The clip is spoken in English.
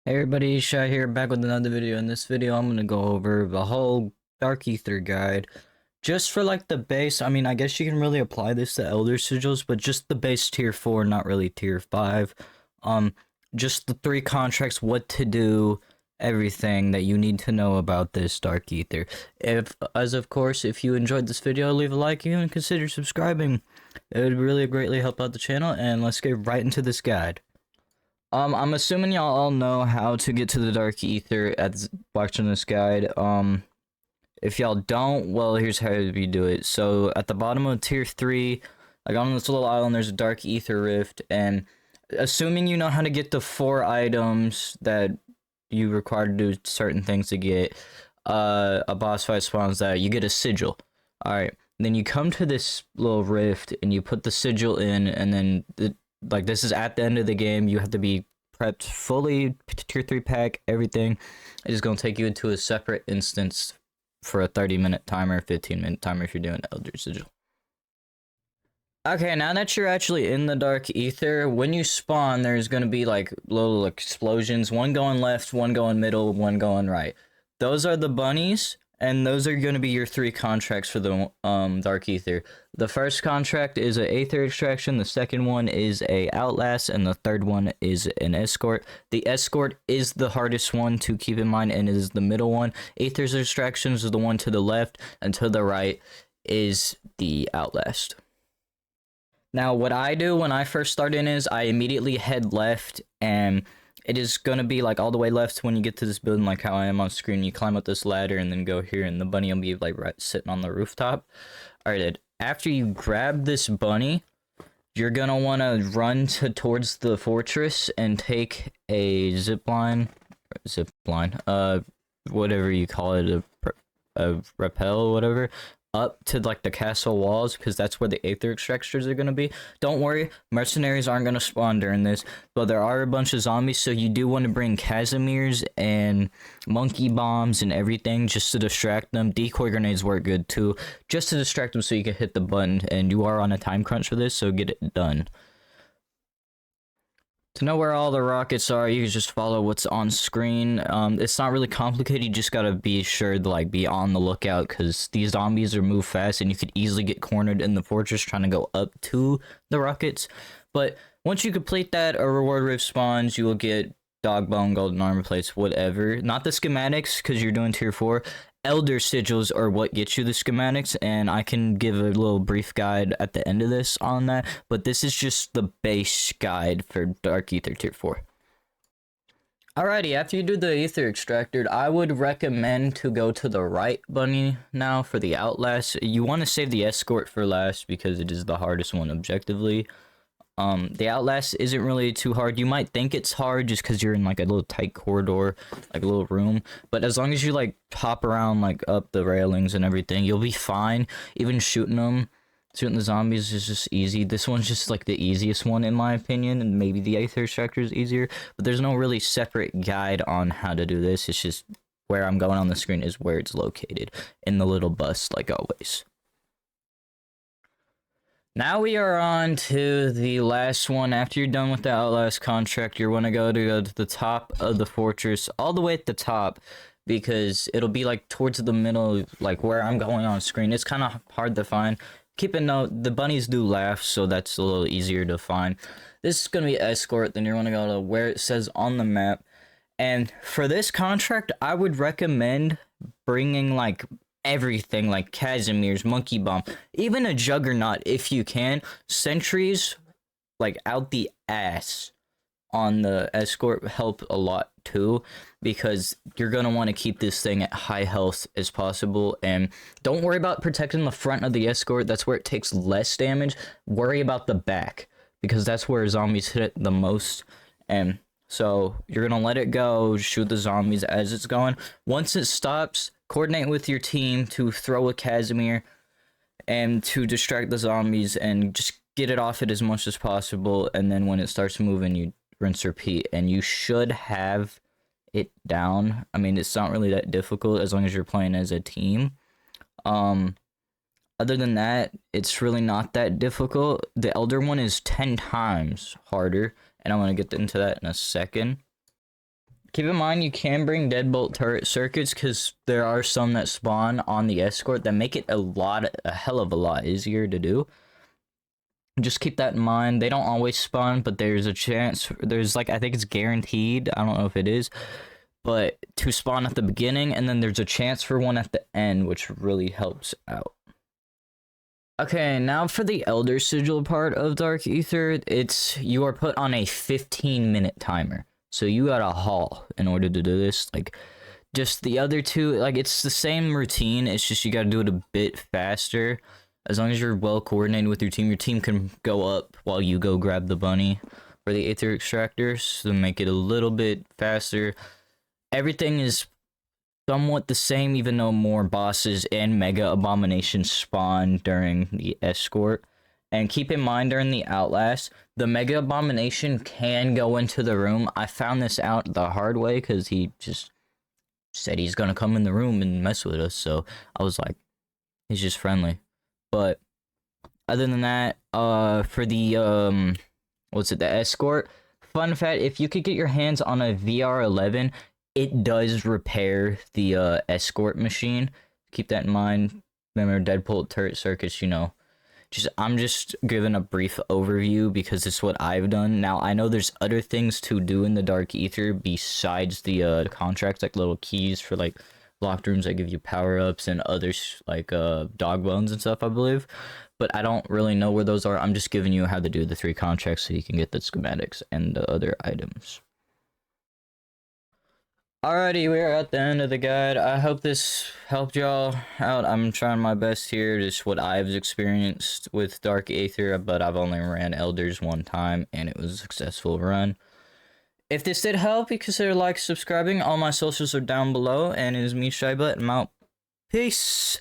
Hey everybody, Shy here, back with another video. In this video, I'm gonna go over the whole Dark Aether guide. Just for like the base, I mean, I guess you can really apply this to Elder Sigils, but just the base tier 4, not really tier 5. Um, just the 3 contracts, what to do, everything that you need to know about this Dark Aether. Of course, if you enjoyed this video, leave a like and consider subscribing. It would really greatly help out the channel, and let's get right into this guide. I'm assuming y'all all know how to get to the Dark Aether at watching this guide. If y'all don't, well, here's how you do it. So, at the bottom of tier 3, like on this little island, there's a Dark Aether rift, and assuming you know how to get the 4 items that you require to do certain things to get, a boss fight spawns that, you get a sigil. Alright, then you come to this little rift, and you put the sigil in, and then like this is at the end of the game. You have to be prepped fully, tier 3 pack, everything. It is going to take you into a separate instance for a 30-minute timer, 15-minute timer if you're doing Elder Sigil. Okay, now that you're actually in the Dark Aether, when you spawn, there's going to be like little explosions, one going left, one going middle, one going right. Those are the bunnies, and those are going to be your 3 contracts for the Dark Aether. The first contract is an Aether extraction, the second one is a Outlast, and the third one is an Escort. The Escort is the hardest one to keep in mind, and it is the middle one. Aether's extractions is the one to the left, and to the right is the Outlast. Now, what I do when I first start in is I immediately head left, and it is going to be like all the way left when you get to this building, like how I am on screen. You climb up this ladder and then go here, and the bunny will be like right sitting on the rooftop. Alright, after you grab this bunny, you're going to want to run towards the fortress and take a zip line, whatever you call it, a rappel, whatever, up to like the castle walls, because that's where the Aether extractors are going to be. Don't worry, mercenaries aren't going to spawn during this, but there are a bunch of zombies, so you do want to bring Casimirs and monkey bombs and everything just to distract them. Decoy grenades work good too, just to distract them so you can hit the button, and you are on a time crunch for this, so get it done. To know where all the rockets are, you can just follow what's on screen. It's not really complicated, you just gotta be sure to like be on the lookout, because these zombies are move fast and you could easily get cornered in the fortress trying to go up to the rockets. But once you complete that, a reward rift spawns, you will get dog bone, golden armor plates, whatever. Not the schematics, because you're doing tier 4. Elder sigils are what gets you the schematics, and I can give a little brief guide at the end of this on that, but this is just the base guide for Dark Aether tier 4. Alrighty, after you do the Aether extractor, I would recommend to go to the right bunny now for the Outlast. You want to save the Escort for last because it is the hardest one objectively. The Outlast isn't really too hard. You might think it's hard just because you're in like a little tight corridor, like a little room, but as long as you like hop around like up the railings and everything, you'll be fine. Even shooting the zombies is just easy. This one's just like the easiest one in my opinion, and maybe the Aether extractor is easier, but there's no really separate guide on how to do this. It's just where I'm going on the screen is where it's located in the little bus, like always. Now we are on to the last one. After you're done with the Outlast contract, you want to go to the top of the fortress, all the way at the top, because it'll be like towards the middle, like where I'm going on screen. It's kind of hard to find. Keep a note, the bunnies do laugh, so that's a little easier to find. This is going to be Escort, then you want to go to where it says on the map. And for this contract, I would recommend bringing like everything, like Casimirs, monkey bomb, even a juggernaut if you can. Sentries like out the ass on the Escort help a lot too, because you're gonna want to keep this thing at high health as possible. And don't worry about protecting the front of the Escort, that's where it takes less damage. Worry about the back, because that's where zombies hit it the most. And so you're gonna let it go, shoot the zombies as it's going. Once it stops, coordinate with your team to throw a Casimir and to distract the zombies and just get it off it as much as possible. And then when it starts moving, you rinse repeat, and you should have it down. I mean, it's not really that difficult as long as you're playing as a team. Other than that, it's really not that difficult. The Elder one is 10 times harder, and I'm going to get into that in a second. keep in mind you can bring deadbolt turret circuits because there are some that spawn on the Escort that make it a hell of a lot easier to do. Just keep that in mind. They don't always spawn, but there's a chance. There's like, I think it's guaranteed. I don't know if it is, but to spawn at the beginning, and then there's a chance for one at the end, which really helps out. Okay, now for the Elder Sigil part of Dark Aether, you are put on a 15-minute timer. So you gotta haul in order to do this. Like, just the other two, like, it's the same routine, it's just you gotta do it a bit faster. As long as you're well coordinated with your team can go up while you go grab the bunny for the Aether extractors to make it a little bit faster. Everything is somewhat the same, even though more bosses and mega abominations spawn during the Escort. And keep in mind, during the Outlast, the mega abomination can go into the room. I found this out the hard way because he just said he's gonna come in the room and mess with us. So I was like, he's just friendly. But other than that, for the the Escort, fun fact, if you could get your hands on a VR11, it does repair the Escort machine. Keep that in mind. Remember, deadbolt turret circuits, you know. I'm just giving a brief overview because it's what I've done. Now, I know there's other things to do in the Dark Aether besides the contracts, like little keys for like locked rooms that give you power-ups and others like dog bones and stuff, I believe. But I don't really know where those are. I'm just giving you how to do the 3 contracts so you can get the schematics and the other items. Alrighty, we're at the end of the guide. I hope this helped y'all out. I'm trying my best here, just what I've experienced with Dark Aether, but I've only ran Elders 1 time, and it was a successful run. If this did help, you consider subscribing. All my socials are down below, and it is me, Shaiba, and I'm out. Peace!